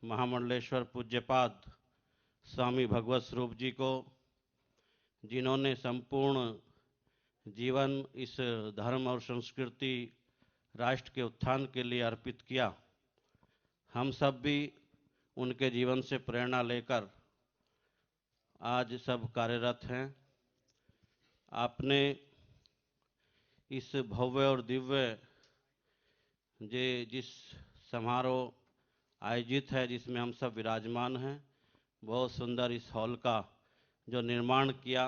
महामंडलेश्वर पूज्यपाद स्वामी भगवत स्वरूप जी को, जिन्होंने संपूर्ण जीवन इस धर्म और संस्कृति राष्ट्र के उत्थान के लिए अर्पित किया। हम सब भी उनके जीवन से प्रेरणा लेकर आज सब कार्यरत हैं। आपने इस भव्य और दिव्य जिस समारोह आयोजित है, जिसमें हम सब विराजमान हैं, बहुत सुंदर इस हॉल का जो निर्माण किया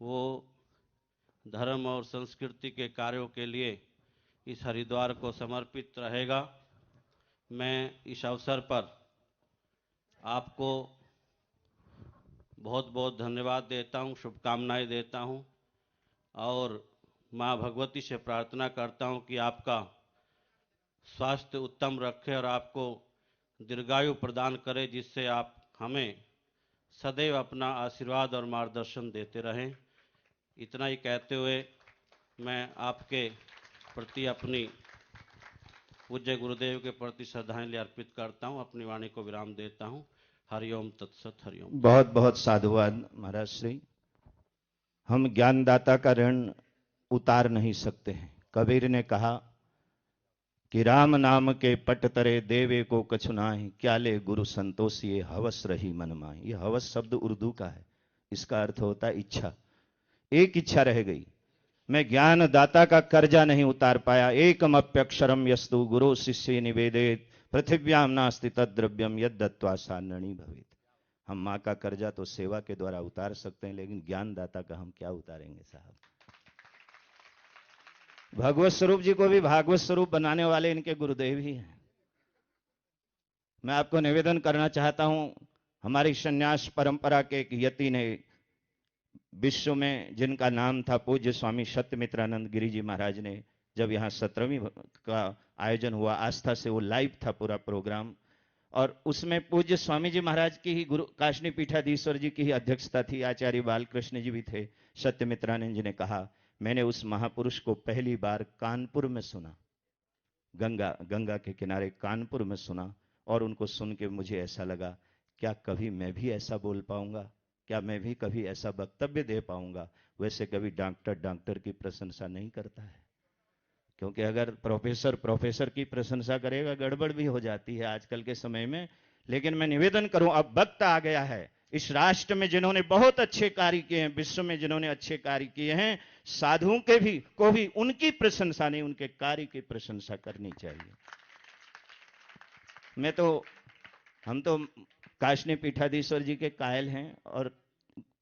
वो धर्म और संस्कृति के कार्यों के लिए इस हरिद्वार को समर्पित रहेगा। मैं इस अवसर पर आपको बहुत बहुत धन्यवाद देता हूँ, शुभकामनाएं देता हूँ और माँ भगवती से प्रार्थना करता हूँ कि आपका स्वास्थ्य उत्तम रखे और आपको दीर्घायु प्रदान करे, जिससे आप हमें सदैव अपना आशीर्वाद और मार्गदर्शन देते रहें। इतना ही कहते हुए मैं आपके प्रति अपनी पूज्य गुरुदेव के प्रति श्रद्धांजलि अर्पित करता हूँ, अपनी वाणी को विराम देता हूँ। हरिओम तत्सत। हरिओम। बहुत बहुत साधुवाद महाराज श्री। हम ज्ञानदाता का ऋण उतार नहीं सकते हैं। कबीर ने कहा कि राम नाम के पट तरे देवे को कछु नाहि, क्या ले गुरु संतोष ये हवस रही मन माहि। ये हवस शब्द उर्दू का है, इसका अर्थ होता है इच्छा। एक इच्छा रह गई, मैं ज्ञानदाता का कर्जा नहीं उतार पाया। एकम अप्यक्षरम यस्तु गुरु शिष्य निवेदित, पृथिव्याम नास्ति तद्द्रव्यम यद्दत्वा सानणी भवेत्। हम माँ का कर्जा तो सेवा के द्वारा उतार सकते हैं, लेकिन ज्ञानदाता का हम क्या उतारेंगे साहब। भगवत स्वरूप जी को भी भागवत स्वरूप बनाने वाले इनके गुरुदेव ही हैं। मैं आपको निवेदन करना चाहता हूं, हमारी संन्यास परंपरा के एक यति ने विश्व में, जिनका नाम था पूज्य स्वामी सत्यमित्रानंद गिरी जी महाराज ने, जब यहाँ 17वीं का आयोजन हुआ, आस्था से वो लाइव था पूरा प्रोग्राम, और उसमें पूज्य स्वामी जी महाराज की ही गुरु काशनी पीठाधीश्वर जी की ही अध्यक्षता थी। आचार्य बालकृष्ण जी भी थे। सत्यमित्रानंद जी ने कहा, मैंने उस महापुरुष को पहली बार कानपुर में सुना, गंगा के किनारे कानपुर में सुना, और उनको सुन के मुझे ऐसा लगा, क्या कभी मैं भी ऐसा बोल पाऊंगा, क्या मैं भी कभी ऐसा वक्तव्य दे पाऊंगा। वैसे कभी डॉक्टर की प्रशंसा नहीं करता है, क्योंकि अगर प्रोफेसर की प्रशंसा करेगा गड़बड़ भी हो जाती है आजकल के समय में। लेकिन मैं निवेदन करूं, अब वक्त आ गया है, इस राष्ट्र में जिन्होंने बहुत अच्छे कार्य किए हैं, विश्व में जिन्होंने अच्छे कार्य किए हैं, साधुओं के भी को भी उनकी प्रशंसा नहीं, उनके कार्य की प्रशंसा करनी चाहिए। हम तो काशनी पीठाधीश्वर जी के कायल हैं, और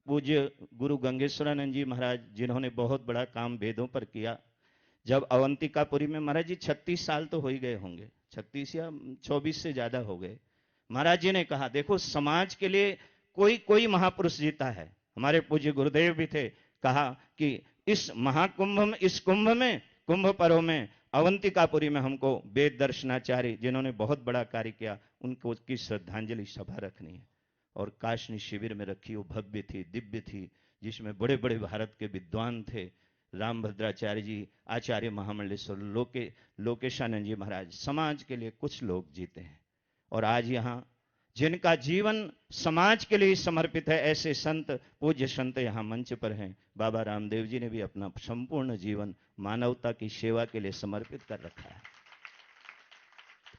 पूज्य गुरु गंगेश्वरानंद जी महाराज, जिन्होंने बहुत बड़ा काम वेदों पर किया। जब अवंतिकापुरी में महाराज जी 36 साल तो हो ही गए होंगे, 36 या 24 से ज्यादा हो गए। महाराज जी ने कहा, देखो समाज के लिए कोई महापुरुष जीता है। हमारे पूज्य गुरुदेव भी थे। कहा कि इस महाकुंभ में, इस कुंभ में, कुंभ पर्व में, अवंतिकापुरी में हमको वेद दर्शनाचार्य, जिन्होंने बहुत बड़ा कार्य किया, उनको की श्रद्धांजलि सभा रखनी है। और काशनी शिविर में रखी, वो भव्य थी, दिव्य थी, जिसमें बड़े बड़े भारत के विद्वान थे। रामभद्राचार्य जी, आचार्य महामंडलेश्वर, लोकेशानंद जी महाराज, समाज के लिए कुछ लोग जीते हैं। और आज यहाँ जिनका जीवन समाज के लिए समर्पित है, ऐसे संत, पूज्य संत यहाँ मंच पर हैं। बाबा रामदेव जी ने भी अपना संपूर्ण जीवन मानवता की सेवा के लिए समर्पित कर रखा है।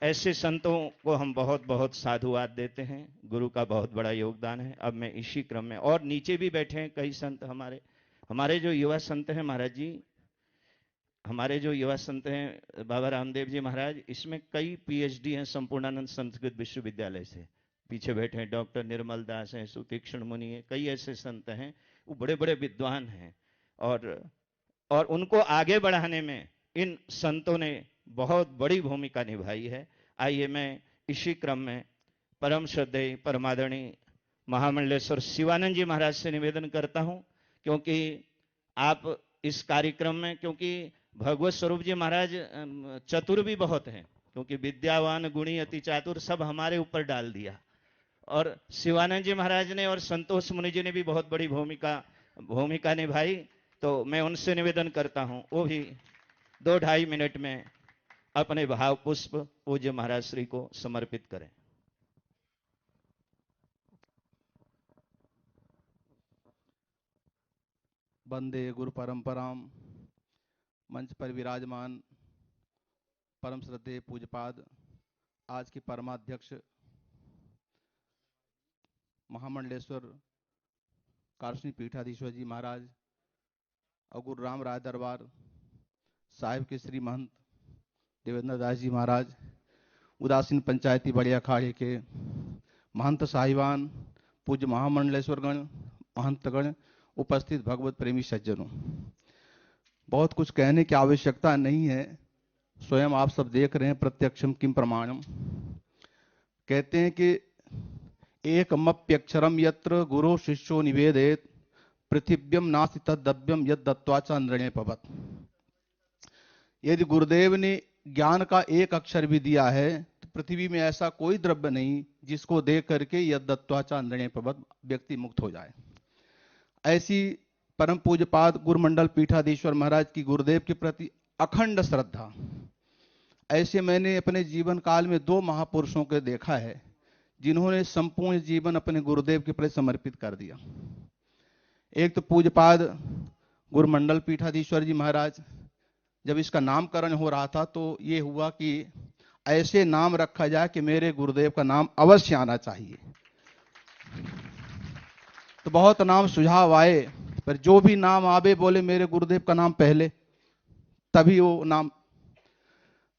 ऐसे संतों को हम बहुत बहुत साधुवाद देते हैं। गुरु का बहुत बड़ा योगदान है। अब मैं इसी क्रम में, और नीचे भी बैठे हैं कई संत हमारे जो युवा संत हैं महाराज जी, हमारे जो युवा संत हैं बाबा रामदेव जी महाराज, इसमें कई पीएचडी हैं संपूर्णानंद संस्कृत विश्वविद्यालय से। पीछे बैठे हैं डॉक्टर निर्मल दास हैं, सुतीक्ष्ण मुनि है, कई ऐसे संत हैं, वो बड़े बड़े विद्वान हैं। और उनको आगे बढ़ाने में इन संतों ने बहुत बड़ी भूमिका निभाई है। आइए मैं इसी क्रम में परम श्रद्धेय परमादरणीय महामंडलेश्वर शिवानंद जी महाराज से निवेदन करता हूं, क्योंकि आप इस कार्यक्रम में, क्योंकि भगवत स्वरूप जी महाराज चतुर भी बहुत हैं, क्योंकि विद्यावान गुणी अति चातुर सब हमारे ऊपर डाल दिया। और शिवानंद जी महाराज ने और संतोष मुनि जी ने भी बहुत बड़ी भूमिका निभाई। तो मैं उनसे निवेदन करता हूं, वो भी 2-2.5 मिनट में अपने भाव पुष्प पूज्य महाराज श्री को समर्पित करें। वंदे गुरु परंपराम। मंच पर विराजमान परम श्रद्धेय पूज्यपाद, आज के परमाध्यक्ष महामंडलेश्वर कारुष्णी पीठाधीश्वर जी महाराज और गुरु राम राय दरबार साहिब के श्री महंत देवेंद्र दास जी महाराज, उदासीन पंचायती बड़े अखाड़े के महंत साहिबान, पूज्य महामंडलेश्वरगण, महंतगण, उपस्थित भगवत प्रेमी सज्जनों, बहुत कुछ कहने की आवश्यकता नहीं है, स्वयं आप सब देख रहे हैं, प्रत्यक्षम किम प्रमाणम। कहते हैं कि एकमप्यक्षरम यत्र गुरु शिष्यो निवेदेत पृथिव्यम नास्ति तद्द्रव्यम यद दत्वा च नृणे पवत। यदि गुरुदेव ने ज्ञान का एक अक्षर भी दिया है तो पृथ्वी में ऐसा कोई द्रव्य नहीं जिसको दे करके यद दत्वा च नृणे पवत व्यक्ति मुक्त हो जाए। ऐसी परम पूज्यपाद गुरुमंडल पीठाधीश्वर महाराज की गुरुदेव के प्रति अखंड श्रद्धा, ऐसे मैंने अपने जीवन काल में दो महापुरुषों को देखा है जिन्होंने संपूर्ण जीवन अपने गुरुदेव के प्रति समर्पित कर दिया। एक तो पूज्यपाद गुरुमंडल पीठाधीश्वर जी महाराज, जब इसका नामकरण हो रहा था तो ये हुआ कि ऐसे नाम रखा जाए कि मेरे गुरुदेव का नाम अवश्य आना चाहिए। तो बहुत नाम सुझाव आए, पर जो भी नाम आवे बोले मेरे गुरुदेव का नाम पहले, तभी वो नाम।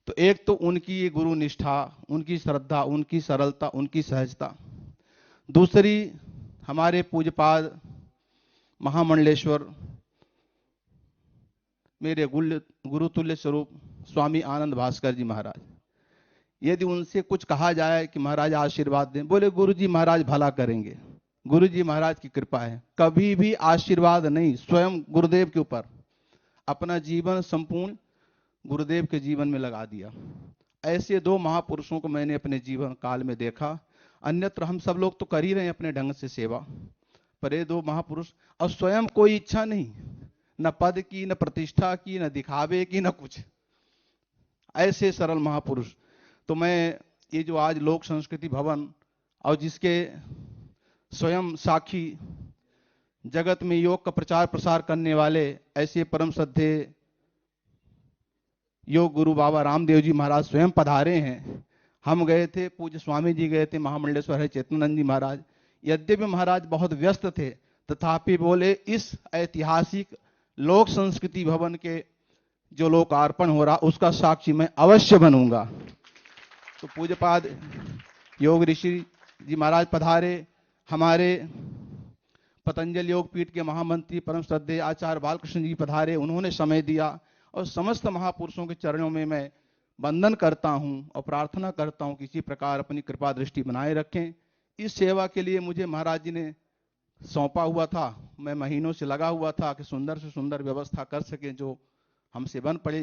तो एक तो उनकी गुरु निष्ठा, उनकी श्रद्धा, उनकी सरलता, उनकी सहजता। दूसरी हमारे पूज्यपाद महामंडलेश्वर मेरे गुरुतुल्य स्वरूप स्वामी आनंद भास्कर जी महाराज, यदि उनसे कुछ कहा जाए कि महाराज आशीर्वाद दें, बोले गुरु जी महाराज भला करेंगे, गुरु जी महाराज की कृपा है। कभी भी आशीर्वाद नहीं, स्वयं गुरुदेव के ऊपर अपना जीवन संपूर्ण गुरुदेव के जीवन में लगा दिया। ऐसे दो महापुरुषों को मैंने अपने जीवन काल में देखा। अन्यत्र हम सब लोग तो कर ही रहे हैं अपने ढंग से सेवा, पर ये दो महापुरुष, और स्वयं कोई इच्छा नहीं, न पद की, न प्रतिष्ठा की, न दिखावे की, न कुछ, ऐसे सरल महापुरुष। तो मैं ये जो आज लोक संस्कृति भवन और जिसके स्वयं साक्षी जगत में योग का प्रचार प्रसार करने वाले ऐसे परम श्रद्धेय योग गुरु बाबा रामदेव जी महाराज स्वयं पधारे हैं। हम गए थे, पूज्य स्वामी जी गए थे, महामंडलेश्वर है चेतनानंद जी महाराज। यद्यपि महाराज बहुत व्यस्त थे, तथापि बोले इस ऐतिहासिक लोक संस्कृति भवन के जो लोकार्पण हो रहा उसका साक्षी मैं अवश्य बनूंगा। तो पूज्यपाद योग ऋषि जी महाराज पधारे, हमारे पतंजलि योग पीठ के महामंत्री परम श्रद्धेय आचार्य बालकृष्ण जी पधारे, उन्होंने समय दिया। और समस्त महापुरुषों के चरणों में मैं वंदन करता हूं और प्रार्थना करता हूं कि इसी प्रकार अपनी कृपा दृष्टि बनाए रखें। इस सेवा के लिए मुझे महाराज जी ने सौंपा हुआ था, मैं महीनों से लगा हुआ था कि सुंदर से सुंदर व्यवस्था कर सकें जो हमसे बन पड़े,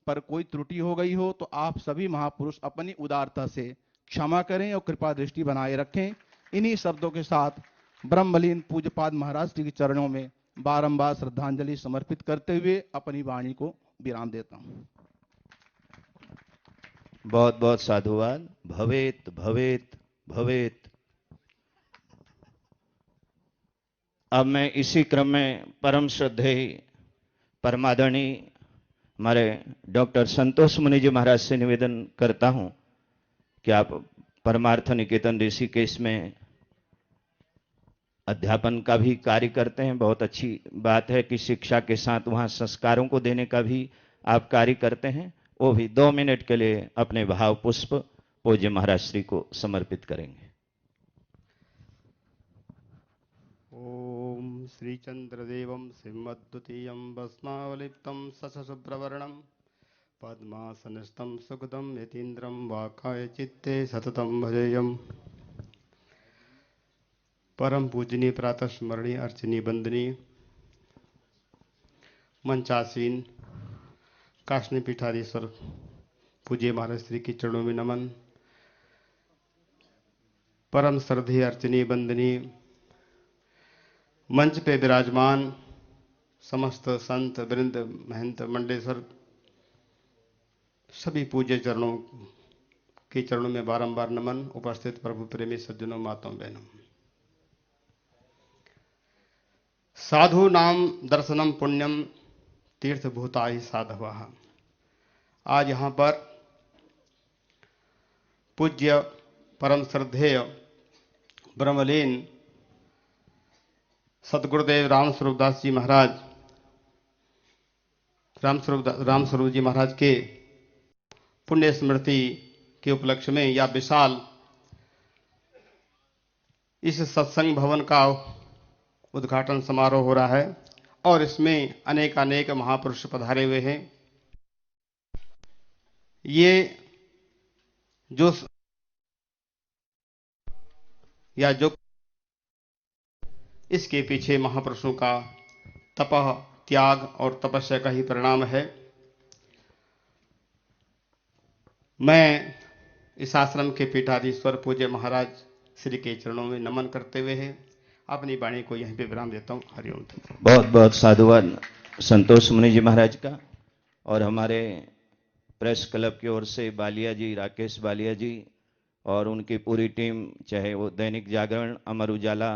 पर कोई त्रुटि हो गई हो तो आप सभी महापुरुष अपनी उदारता से क्षमा करें और कृपा दृष्टि बनाए रखें। इन्हीं शब्दों के साथ ब्रह्मलीन पूज्यपाद महाराज जी के चरणों में बारंबार श्रद्धांजलि समर्पित करते हुए अपनी वाणी को विराम देता हूं। बहुत बहुत साधुवाद। भवेत भवेत भवेत। अब मैं इसी क्रम में परम श्रद्धेय परमादरणीय हमारे डॉक्टर संतोष मुनि जी महाराज से निवेदन करता हूं कि आप परमार्थ निकेतन ऋषिकेश में अध्यापन का भी कार्य करते हैं। बहुत अच्छी बात है कि शिक्षा के साथ वहां संस्कारों को देने का भी आप कार्य करते हैं। वो भी 2 मिनट के लिए अपने भाव पुष्प पूज्य महाराज श्री को समर्पित करेंगे। ओम श्री चंद्रदेवम सिंहद्वितीयं भस्मावलिप्तं सशुभ्रवर्णं पद्मासनस्थं सुखदं यतीन्द्रं वाकाय चित्ते सततं भजेयम्। परम पूजनीय प्रातः स्मरणीय अर्चनीय वंदनीय मंचासीन काष्णी पीठाधीश्वर पूज्य महाराज श्री के चरणों में नमन। परम श्रद्धेय अर्चनीय वंदनीय मंच पे विराजमान समस्त संत वृंद महंत मंडलेश्वर सभी पूज्य चरणों के चरणों में बारंबार नमन। उपस्थित प्रभु प्रेमी सज्जनों, माताओं, बहनों, साधु नाम दर्शनम पुण्यम तीर्थभूताय साधवः। आज यहाँ पर पूज्य परम श्रद्धेय ब्रह्मलीन सदगुरुदेव रामस्वरूप दास जी महाराज, रामस्वरूप जी महाराज के पुण्य स्मृति के उपलक्ष्य में या विशाल इस सत्संग भवन का उद्घाटन समारोह हो रहा है और इसमें अनेक महापुरुष पधारे हुए हैं। ये जो इसके पीछे महापुरुषों का तपः, त्याग और तपस्या का ही परिणाम है। मैं इस आश्रम के पीठाधीश्वर पूज्य महाराज श्री के चरणों में नमन करते हुए है अपनी वाणी को यहीं पे विराम देता हूँ। हरिओम। बहुत बहुत साधुवाद संतोष मुनि जी महाराज का। और हमारे प्रेस क्लब की ओर से बालिया जी, राकेश बालिया जी और उनकी पूरी टीम, चाहे वो दैनिक जागरण, अमर उजाला,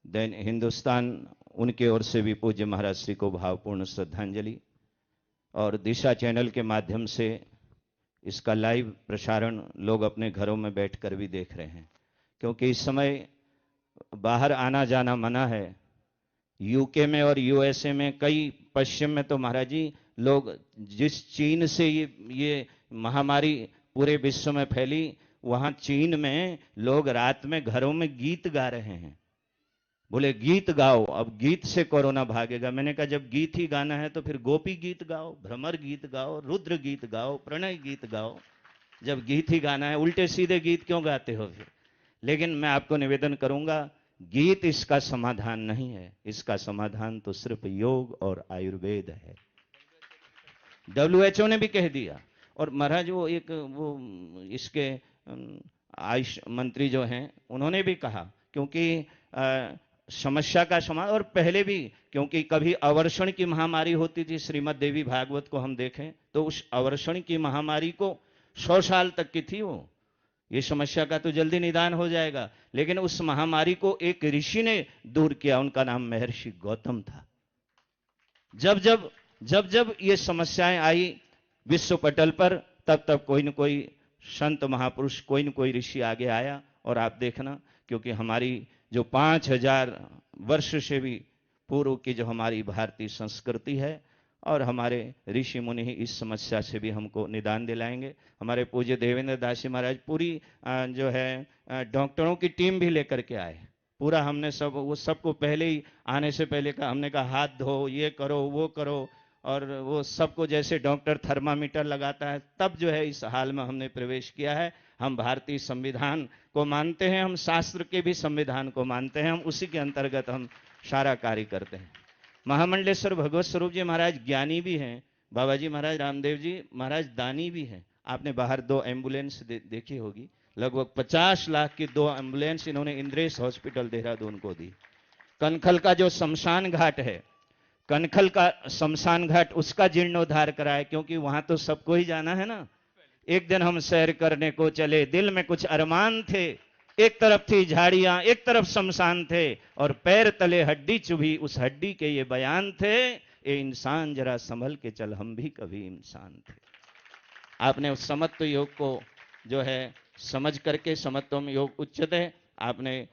हिंदुस्तान, उनकी ओर से भी पूज्य महाराज श्री को भावपूर्ण श्रद्धांजलि। और दिशा चैनल के माध्यम से इसका लाइव प्रसारण लोग अपने घरों में बैठकर भी देख रहे हैं, क्योंकि इस समय बाहर आना जाना मना है। यूके में और यूएसए में, कई पश्चिम में तो महाराज जी लोग, जिस चीन से ये महामारी पूरे विश्व में फैली, वहां चीन में लोग रात में घरों में गीत गा रहे हैं। बोले गीत गाओ, अब गीत से कोरोना भागेगा। मैंने कहा जब गीत ही गाना है तो फिर गोपी गीत गाओ, भ्रमर गीत गाओ, रुद्र गीत गाओ, प्रणय गीत गाओ। जब गीत ही गाना है, उल्टे सीधे गीत क्यों गाते हो फिर? लेकिन मैं आपको निवेदन करूंगा, गीत इसका समाधान नहीं है। इसका समाधान तो सिर्फ योग और आयुर्वेद है। WHO ने भी कह दिया। और महाराज वो इसके आयुष मंत्री जो हैं, उन्होंने भी कहा, क्योंकि समस्या का समाधान, और पहले भी, क्योंकि कभी अवर्षण की महामारी होती थी, श्रीमद् देवी भागवत को हम देखें तो उस अवर्षण की महामारी को 100 साल तक की थी वो। ये समस्या का तो जल्दी निदान हो जाएगा, लेकिन उस महामारी को एक ऋषि ने दूर किया, उनका नाम महर्षि गौतम था। जब जब ये समस्याएं आई विश्व पटल पर, तब कोई न कोई संत महापुरुष, कोई न कोई ऋषि आगे आया। और आप देखना, क्योंकि हमारी जो 5000 वर्ष से भी पूर्व की जो हमारी भारतीय संस्कृति है, और हमारे ऋषि मुनि ही इस समस्या से भी हमको निदान दिलाएंगे। हमारे पूज्य देवेंद्र दास जी महाराज पूरी जो है डॉक्टरों की टीम भी लेकर के आए। पूरा हमने सबको पहले ही आने से पहले का हमने कहा हाथ धो, ये करो, वो करो, और वो सबको जैसे डॉक्टर थर्मामीटर लगाता है, तब जो है इस हाल में हमने प्रवेश किया है। हम भारतीय संविधान को मानते हैं, हम शास्त्र के भी संविधान को मानते हैं, हम उसी के अंतर्गत हम सारा कार्य करते हैं। महामंडलेश्वर भगवत स्वरूप जी महाराज ज्ञानी भी हैं, बाबा जी महाराज रामदेव जी महाराज दानी भी हैं। आपने बाहर 2 एम्बुलेंस देखी होगी, लगभग 50 लाख की 2 एम्बुलेंस इन्होंने इंद्रेश हॉस्पिटल देहरादून को दी। कनखल का जो शमशान घाट है, कनखल का शमशान घाट, उसका जीर्णोद्धार कराए, क्योंकि वहां तो सबको ही जाना है ना। एक दिन हम सैर करने को चले, दिल में कुछ अरमान थे, एक तरफ थी झाड़ियां, एक तरफ शमशान थे, और पैर तले हड्डी चुभी, उस हड्डी के ये बयान थे, ए इंसान जरा संभल के चल, हम भी कभी इंसान थे। आपने उस समत्व योग को जो है समझ करके, समत्वम योग उच्यते, आपने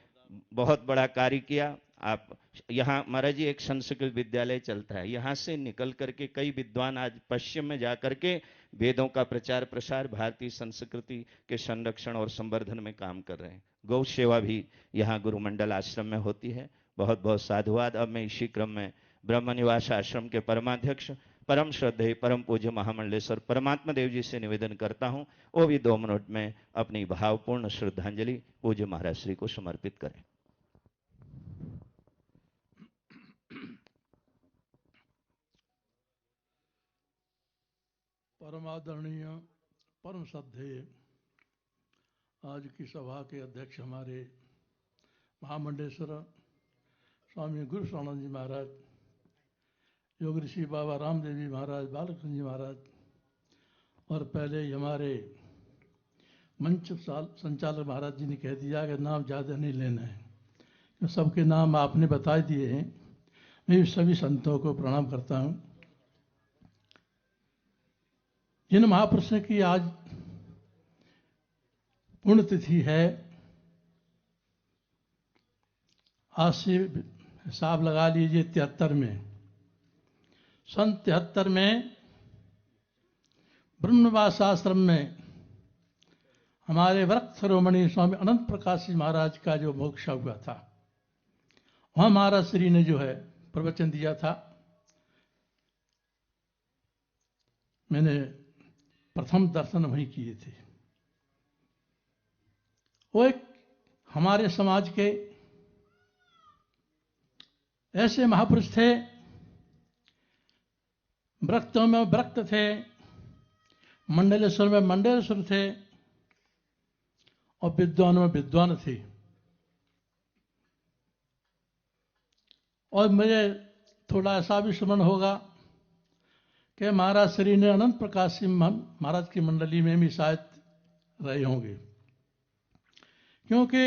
बहुत बड़ा कार्य किया। आप यहाँ महाराज जी एक संस्कृत विद्यालय चलता है, यहाँ से निकल करके कई विद्वान आज पश्चिम में जाकर के वेदों का प्रचार प्रसार, भारतीय संस्कृति के संरक्षण और संवर्धन में काम कर रहे हैं। गौ सेवा भी यहाँ गुरुमंडल आश्रम में होती है। बहुत बहुत साधुवाद। अब मैं इसी क्रम में ब्रह्म निवास आश्रम के परमाध्यक्ष, परम श्रद्धेय, परम पूज्य महामंडलेश्वर परमात्मा देव जी से निवेदन करता हूँ, वो भी 2 मिनट में अपनी भावपूर्ण श्रद्धांजलि पूज्य महाराज श्री को समर्पित करें। परम आदरणीय, परम श्रद्धेय आज की सभा के अध्यक्ष हमारे महामंडलेश्वर स्वामी गुरु शरणानंद जी महाराज, योग ऋषि बाबा रामदेव जी महाराज, बालकृष्ण जी महाराज, और पहले ही हमारे मंच संचालक महाराज जी ने कह दिया कि नाम ज़्यादा नहीं लेना है, तो सबके नाम आपने बता दिए हैं। मैं सभी संतों को प्रणाम करता हूं। जिन महापुरुषों की आज पुण्यतिथि है, आज से हिसाब लगा लीजिए 73 में, सन 73 में ब्रह्मवास आश्रम में हमारे वृक्ष शिरोमणि स्वामी अनंत प्रकाश जी महाराज का जो मोक्षा हुआ था, वहां महाराज श्री ने जो है प्रवचन दिया था। मैंने प्रथम दर्शन वहीं किए थे। वो एक हमारे समाज के ऐसे महापुरुष थे, वृत्तों में वृत्त थे, मंडलेश्वर में मंडलेश्वर थे और विद्वान में विद्वान थे। और मुझे थोड़ा ऐसा भी स्मरण होगा कि महाराज श्री ने अनंत प्रकाश सिंह महाराज की मंडली में भी शायद रहे होंगे, क्योंकि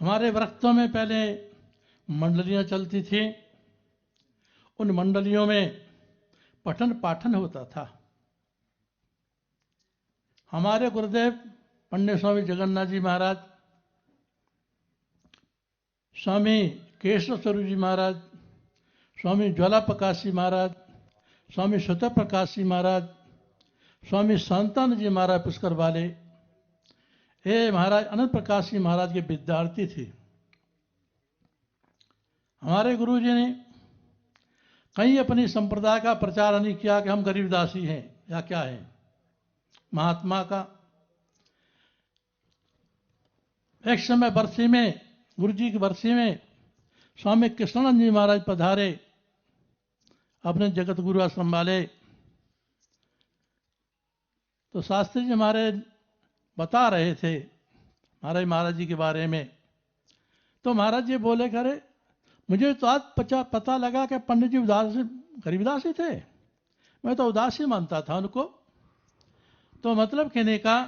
हमारे वृत्तों में पहले मंडलियां चलती थी। उन मंडलियों में पठन पाठन होता था। हमारे गुरुदेव पंडित स्वामी जगन्नाथ जी महाराज, स्वामी केशव स्वरूप जी महाराज, स्वामी ज्वाला प्रकाश जी महाराज, स्वामी स्वतः प्रकाश जी महाराज, स्वामी शांतानंद जी महाराज पुष्कर वाले, ये महाराज अनंत प्रकाश जी महाराज के विद्यार्थी थे। हमारे गुरु जी ने कहीं अपनी संप्रदाय का प्रचार नहीं किया कि हम गरीबदासी हैं या क्या है। महात्मा का एक समय बरसी में, गुरु जी की बरसी में स्वामी कृष्णानंद जी महाराज पधारे, अपने जगत गुरु आश्रम वाले। तो शास्त्री जी हमारे बता रहे थे महाराज जी के बारे में। तो महाराज जी बोले, करे मुझे तो आज पता लगा कि पंडित जी गरीबदासी थे। मैं तो उदासी मानता था उनको। तो मतलब कहने का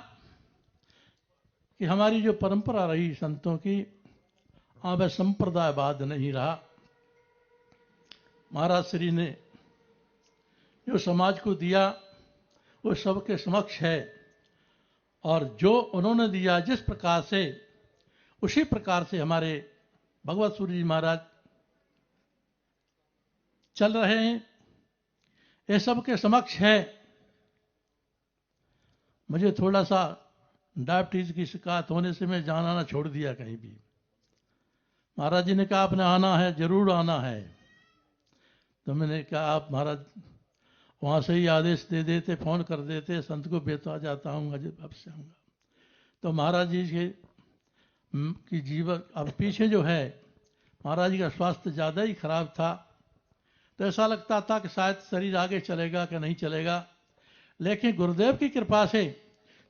कि हमारी जो परंपरा रही संतों की, अब संप्रदायवाद नहीं रहा। महाराज श्री ने जो समाज को दिया वो सबके समक्ष है, और जो उन्होंने दिया जिस प्रकार से, उसी प्रकार से हमारे भगवत सूर्य जी महाराज चल रहे हैं। ये सबके समक्ष है। मुझे थोड़ा सा डायबिटीज की शिकायत होने से मैं जाना ना छोड़ दिया कहीं भी। महाराज जी ने कहा आपने आना है, जरूर आना है। तो मैंने कहा आप महाराज वहां से ही आदेश दे देते, फोन कर देते, संत को बेता जाता हूँ, अब से आऊँगा। तो महाराज जी की जीवन अब पीछे जो है, महाराज जी का स्वास्थ्य ज़्यादा ही खराब था। तो ऐसा लगता था कि शायद शरीर आगे चलेगा कि नहीं चलेगा। लेकिन गुरुदेव की कृपा से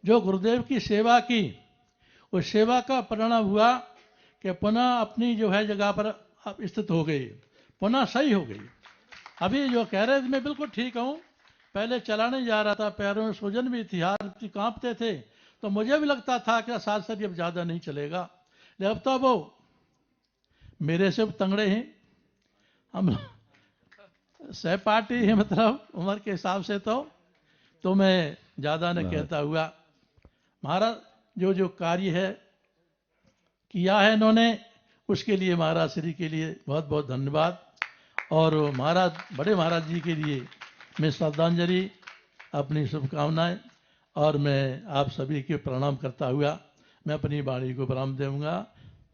जो गुरुदेव की सेवा की, उस सेवा का परिणाम हुआ कि पुनः अपनी जो है जगह पर स्थित हो गई, पुनः सही हो गई। अभी जो कह रहे थे मैं बिल्कुल ठीक हूँ। पहले चला नहीं जा रहा था, पैरों में सूजन भी थी, हाथ कांपते थे, तो मुझे भी लगता था कि साथ शरीर अब ज़्यादा नहीं चलेगा। लेकिन अब तो वो मेरे से तंगड़े हैं, हम सहपाठी है, मतलब उम्र के हिसाब से। तो मैं ज़्यादा न कहता हुआ, महाराज जो कार्य है किया है इन्होंने, उसके लिए महाराज श्री के लिए बहुत बहुत धन्यवाद। और महाराज बड़े महाराज जी के लिए मैं श्रद्धांजलि, अपनी शुभकामनाएं, और मैं आप सभी के प्रणाम करता हुआ मैं अपनी वाणी को विराम दूंगा।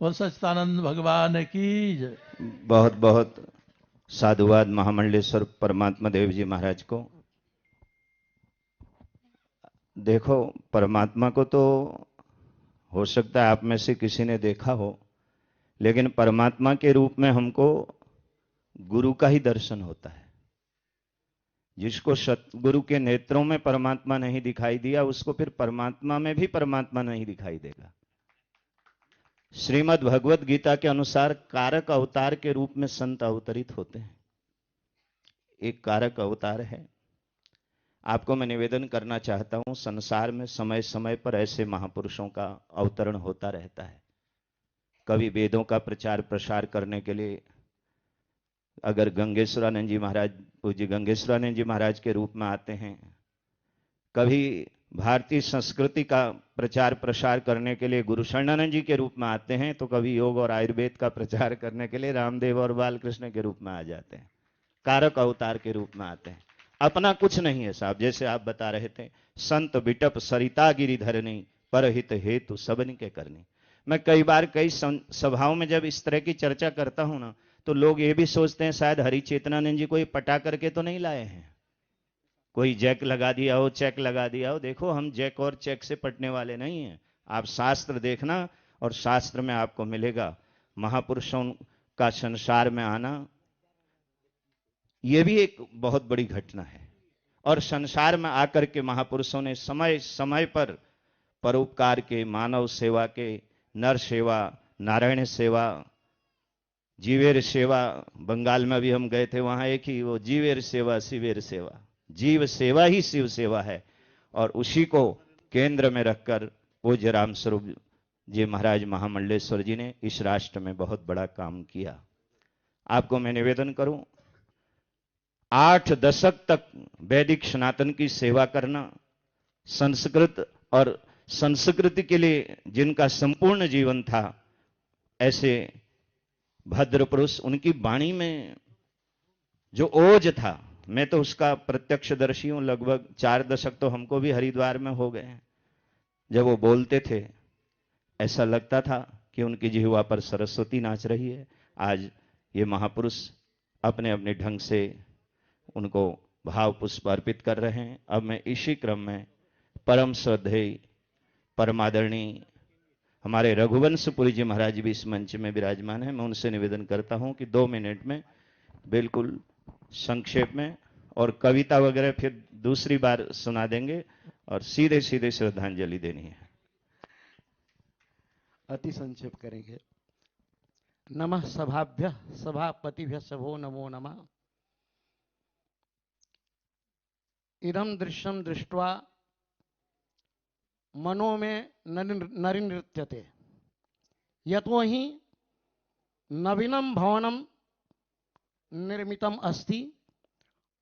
बोल सच्चिदानंद भगवान की जय। बहुत बहुत साधुवाद महामंडलेश्वर परमात्मा देव जी महाराज को। देखो, परमात्मा को तो हो सकता है आप में से किसी ने देखा हो, लेकिन परमात्मा के रूप में हमको गुरु का ही दर्शन होता है। जिसको सतगुरु के नेत्रों में परमात्मा नहीं दिखाई दिया, उसको फिर परमात्मा में भी परमात्मा नहीं दिखाई देगा। श्रीमद् भगवत गीता के अनुसार कारक अवतार के रूप में संत अवतरित होते हैं। एक कारक अवतार है। आपको मैं निवेदन करना चाहता हूं, संसार में समय समय पर ऐसे महापुरुषों का अवतरण होता रहता है। कभी वेदों का प्रचार प्रसार करने के लिए अगर गंगेश्वरानंद जी महाराज, पूज्य गंगेश्वरानंद जी महाराज के रूप में आते हैं, कभी भारतीय संस्कृति का प्रचार प्रसार करने के लिए गुरु शरणानंद जी के रूप में आते हैं, तो कभी योग और आयुर्वेद का प्रचार करने के लिए रामदेव और बालकृष्ण के रूप में आ जाते हैं, कारक अवतार के रूप में आते हैं। अपना कुछ नहीं है साहब, जैसे आप बता रहे थे, संत बिटप सरिता गिरिधरनी परहित हेतु सबन के करनी। मैं कई बार कई सभाओं में जब इस तरह की चर्चा करता हूं ना, तो लोग ये भी सोचते हैं शायद हरि चेतनानंद जी कोई पटा करके तो नहीं लाए हैं, कोई जैक लगा दिया हो, चेक लगा दिया हो। देखो, हम जैक और चेक से पटने वाले नहीं हैं। आप शास्त्र देखना, और शास्त्र में आपको मिलेगा महापुरुषों का संसार में आना, यह भी एक बहुत बड़ी घटना है। और संसार में आकर के महापुरुषों ने समय समय पर परोपकार के, मानव सेवा के, नर सेवा, नारायण सेवा, जीवेर सेवा, बंगाल में भी हम गए थे, वहां एक ही वो जीवेर सेवा शिवेर सेवा, जीव सेवा ही शिव सेवा है। और उसी को केंद्र में रखकर पूज्य राम स्वरूप जी महाराज महामंडलेश्वर जी ने इस राष्ट्र में बहुत बड़ा काम किया। आपको मैं निवेदन करूं, 8 दशक तक वैदिक सनातन की सेवा करना, संस्कृत और संस्कृति के लिए जिनका संपूर्ण जीवन था, ऐसे भद्र पुरुष, उनकी वाणी में जो ओज था, मैं तो उसका प्रत्यक्षदर्शी हूं। लगभग 4 दशक तो हमको भी हरिद्वार में हो गए हैं। जब वो बोलते थे, ऐसा लगता था कि उनकी जिह्वा पर सरस्वती नाच रही है। आज ये महापुरुष अपने अपने ढंग से उनको भाव पुष्प अर्पित कर रहे हैं। अब मैं इसी क्रम में परम श्रद्धेय परमादरणीय हमारे रघुवंशपुरी जी महाराज भी इस मंच में विराजमान है। मैं उनसे निवेदन करता हूं कि 2 मिनट में बिल्कुल संक्षेप में, और कविता वगैरह फिर दूसरी बार सुना देंगे, और सीधे सीधे श्रद्धांजलि देनी है। अति संक्षेप करेंगे। नमः सभाभ्य सभापतिभ्य शभो नमो नमः। इदं दृश्यम दृष्ट्वा मनो में नरिनृत्यते, यतो हि नवीनम भवनम निर्मितम अस्ति,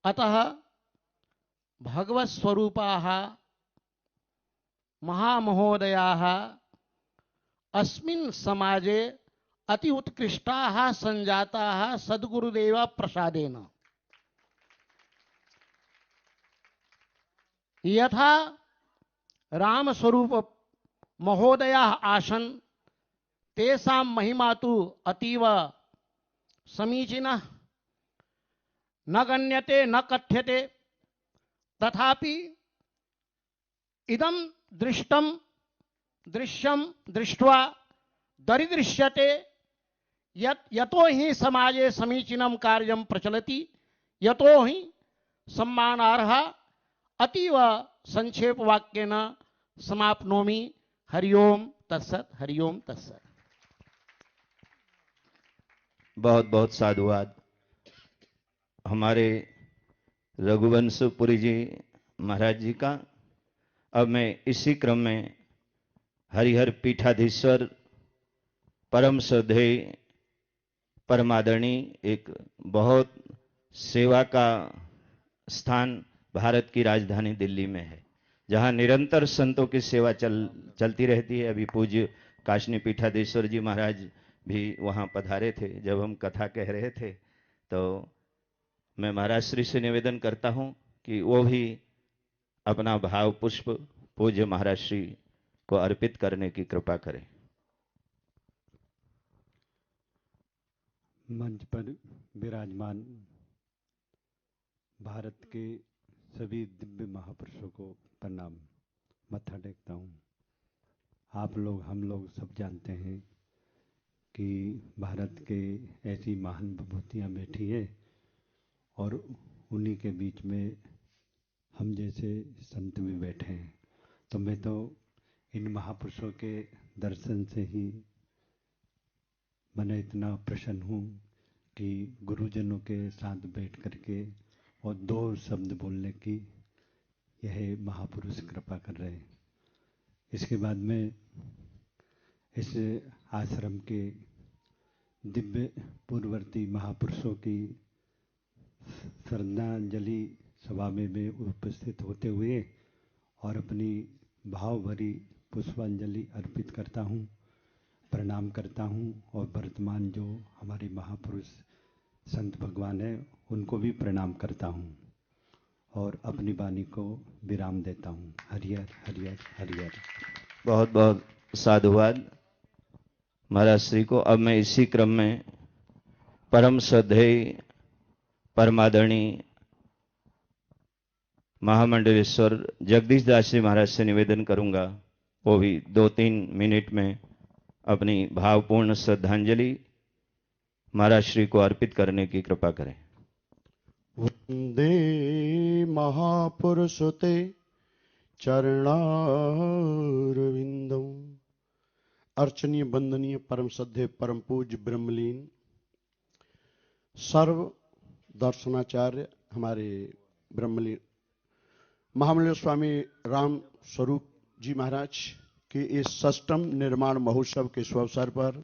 अतः भगवत स्वरूपाः महामहोदयाः अस्मिन् समाजे अति उत्कृष्टाः संजाताः सद्गुरुदेव प्रसादेन। यथा राम स्वरूप महोदया आसन, तेषां महिमा तु अतीव समीचीनः, न गण्यते न कथ्यते, तथापि इदं दृश्यम दृष्ट्वा दरिदृश्यते यतो हि समाजे समीचीनं कार्यं प्रचलति, यतो हि सम्मानार्ह। अतीव संक्षेप वाक्येन समाप्नोमि। हरिओम तत्सत, हरिओम तत्सत। बहुत बहुत साधुवाद हमारे रघुवंशपुरी जी महाराज जी का। अब मैं इसी क्रम में हरिहर पीठाधीश्वर परम श्रद्धेय परमादरणीय, एक बहुत सेवा का स्थान भारत की राजधानी दिल्ली में है, जहां निरंतर संतों की सेवा चलती रहती है। अभी पूज्य काशनी पीठाधीश्वर जी महाराज भी वहां पधारे थे। जब हम कथा कह रहे थे, तो मैं महाराज श्री से निवेदन करता हूं कि वो भी अपना भाव पुष्प पूज्य महाराज श्री को अर्पित करने की कृपा करें। मंच पर विराजमान भारत के सभी दिव्य महापुरुषों को प्रणाम, मत्था टेकता हूँ। आप लोग, हम लोग सब जानते हैं कि भारत के ऐसी महान विभूतियाँ बैठी हैं, और उन्हीं के बीच में हम जैसे संत भी बैठे हैं। तो मैं तो इन महापुरुषों के दर्शन से ही मैं इतना प्रसन्न हूँ कि गुरुजनों के साथ बैठ करके और 2 शब्द बोलने की यह महापुरुष कृपा कर रहे हैं। इसके बाद में इस आश्रम के दिव्य पूर्ववर्ती महापुरुषों की श्रद्धांजलि सभा में मैं उपस्थित होते हुए और अपनी भाव भरी पुष्पांजलि अर्पित करता हूँ, प्रणाम करता हूँ और वर्तमान जो हमारे महापुरुष संत भगवान हैं उनको भी प्रणाम करता हूँ और अपनी वाणी को विराम देता हूँ। हरिहर हरिहर हरिहर। बहुत बहुत साधुवाद महाराज श्री को। अब मैं इसी क्रम में परम श्रद्धेय परमादरणीय महामंडलेश्वर जगदीश दास जी महाराज से निवेदन करूंगा, वो भी 2-3 मिनट में अपनी भावपूर्ण श्रद्धांजलि महाराज श्री को अर्पित करने की कृपा करें। वंदे महापुरुष ते चरणारविंदम। अर्चनीय वंदनीय परम श्रद्धेय परम पूज्य ब्रह्मलीन सर्व दर्शनाचार्य हमारे ब्रह्मलीन महामंडलेश्वर स्वामी राम स्वरूप जी महाराज के इस षष्ठम निर्माण महोत्सव के शुभ अवसर पर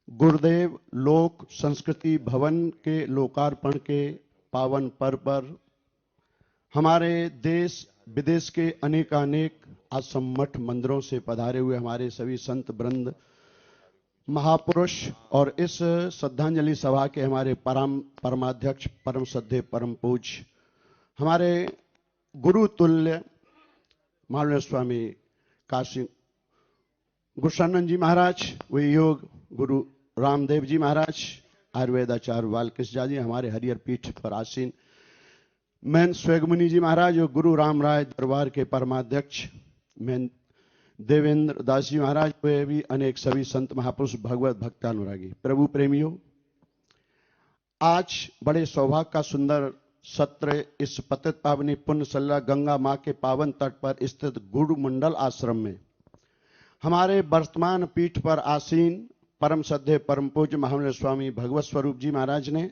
गुरुदेव लोक संस्कृति भवन के लोकार्पण के पावन पर्व पर हमारे देश विदेश के अनेकानेक आश्रम मठ मंदिरों से पधारे हुए हमारे सभी संत वृंद महापुरुष और इस श्रद्धांजलि सभा के हमारे परमाध्यक्ष परम श्रद्धेय परम पूज्य हमारे गुरु तुल्य महामंडलेश्वर स्वामी काशी गुरुशरण जी महाराज, वे योग गुरु रामदेव जी महाराज, आयुर्वेदाचार्य बालकृष्ण जी हमारे हरिहर पीठ पर आसीन, मैन स्वैगमुनि जी महाराज और गुरु राम राय दरबार के परमाध्यक्ष मैन देवेंद्र दास जी महाराज, वे भी अनेक सभी संत महापुरुष भगवत भक्तानुरागी प्रभु प्रेमियों, आज बड़े सौभाग्य का सुंदर सत्र इस पतित पावनी पुण्य सल्ला गंगा मां के पावन तट पर स्थित गुरु मंडल आश्रम में हमारे वर्तमान पीठ पर आसीन परम श्रद्धेय परम पूज्य महामंडलेश्वर स्वामी भगवत स्वरूप जी महाराज ने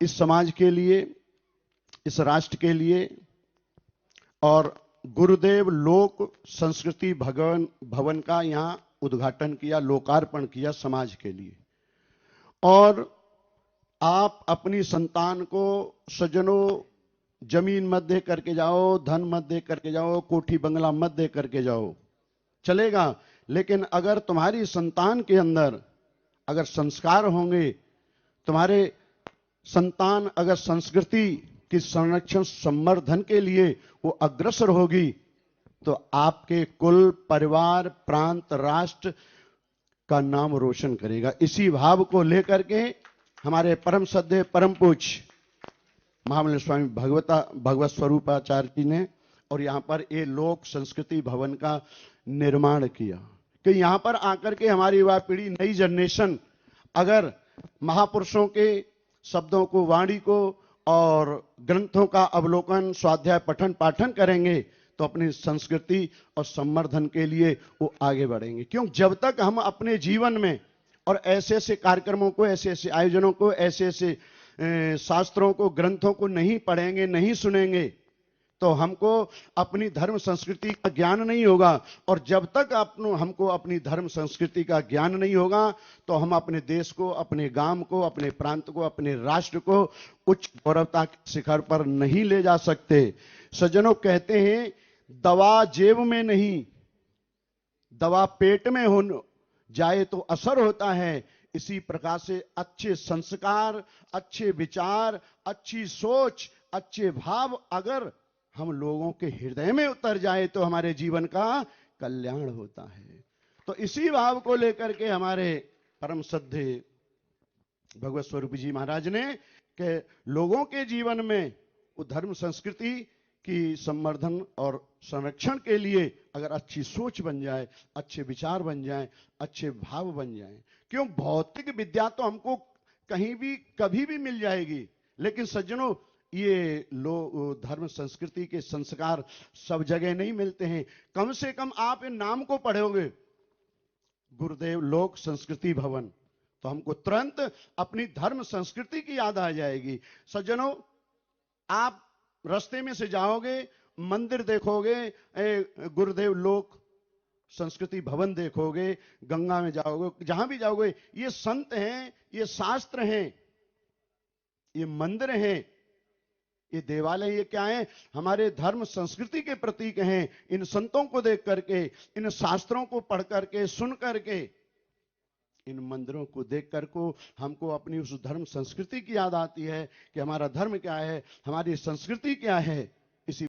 इस समाज के लिए, इस राष्ट्र के लिए और गुरुदेव लोक संस्कृति भवन का यहाँ उद्घाटन किया, लोकार्पण किया समाज के लिए। और आप अपनी संतान को सज्जनों जमीन मत दे करके जाओ, धन मत दे करके जाओ, कोठी बंगला मत दे करके जाओ, चलेगा, लेकिन अगर तुम्हारी संतान के अंदर अगर संस्कार होंगे, तुम्हारे संतान अगर संस्कृति की संरक्षण संवर्धन के लिए वो अग्रसर होगी तो आपके कुल परिवार प्रांत राष्ट्र का नाम रोशन करेगा। इसी भाव को लेकर के हमारे परम श्रद्धेय परम पूज्य महामंडलेश्वर स्वामी भगवत स्वरूपाचार्य जी ने और यहाँ पर ये लोक संस्कृति भवन का निर्माण किया कि यहाँ पर आकर के हमारी युवा पीढ़ी, नई जनरेशन अगर महापुरुषों के शब्दों को, वाणी को और ग्रंथों का अवलोकन, स्वाध्याय, पठन पाठन करेंगे तो अपनी संस्कृति और संवर्धन के लिए वो आगे बढ़ेंगे। क्यों? जब तक हम अपने जीवन में और ऐसे ऐसे कार्यक्रमों को, ऐसे ऐसे आयोजनों को, ऐसे ऐसे शास्त्रों को, ग्रंथों को नहीं पढ़ेंगे, नहीं सुनेंगे तो हमको अपनी धर्म संस्कृति का ज्ञान नहीं होगा। और जब तक हमको अपनी धर्म संस्कृति का ज्ञान नहीं होगा तो हम अपने देश को, अपने गांव को, अपने प्रांत को, अपने राष्ट्र को उच्च गौरवता के शिखर पर नहीं ले जा सकते। सज्जनों, कहते हैं दवा जेब में नहीं, दवा पेट में हो जाए तो असर होता है। इसी प्रकार से अच्छे संस्कार, अच्छे विचार, अच्छी सोच, अच्छे भाव अगर हम लोगों के हृदय में उतर जाए तो हमारे जीवन का कल्याण होता है। तो इसी भाव को लेकर के हमारे परम श्रद्धेय भगवत स्वरूप जी महाराज ने कि लोगों के जीवन में वो धर्म संस्कृति की संवर्धन और संरक्षण के लिए अगर अच्छी सोच बन जाए, अच्छे विचार बन जाए, अच्छे भाव बन जाए। क्यों? भौतिक विद्या तो हमको कहीं भी कभी भी मिल जाएगी, लेकिन सज्जनों ये लोग धर्म संस्कृति के संस्कार सब जगह नहीं मिलते हैं। कम से कम आप इन नाम को पढ़ोगे, गुरुदेव लोक संस्कृति भवन, तो हमको तुरंत अपनी धर्म संस्कृति की याद आ जाएगी। सज्जनों, आप रास्ते में से जाओगे, मंदिर देखोगे, गुरुदेव लोक संस्कृति भवन देखोगे, गंगा में जाओगे, जहां भी जाओगे, ये संत हैं, ये शास्त्र हैं, ये मंदिर हैं, ये देवालय, ये क्या है? हमारे धर्म संस्कृति के प्रतीक हैं। इन संतों को देख करके, इन शास्त्रों को पढ़ करके, सुन करके, इन मंदिरों को देख कर को हमको अपनी उस धर्म संस्कृति की याद आती है कि हमारा धर्म क्या है, हमारी संस्कृति क्या है।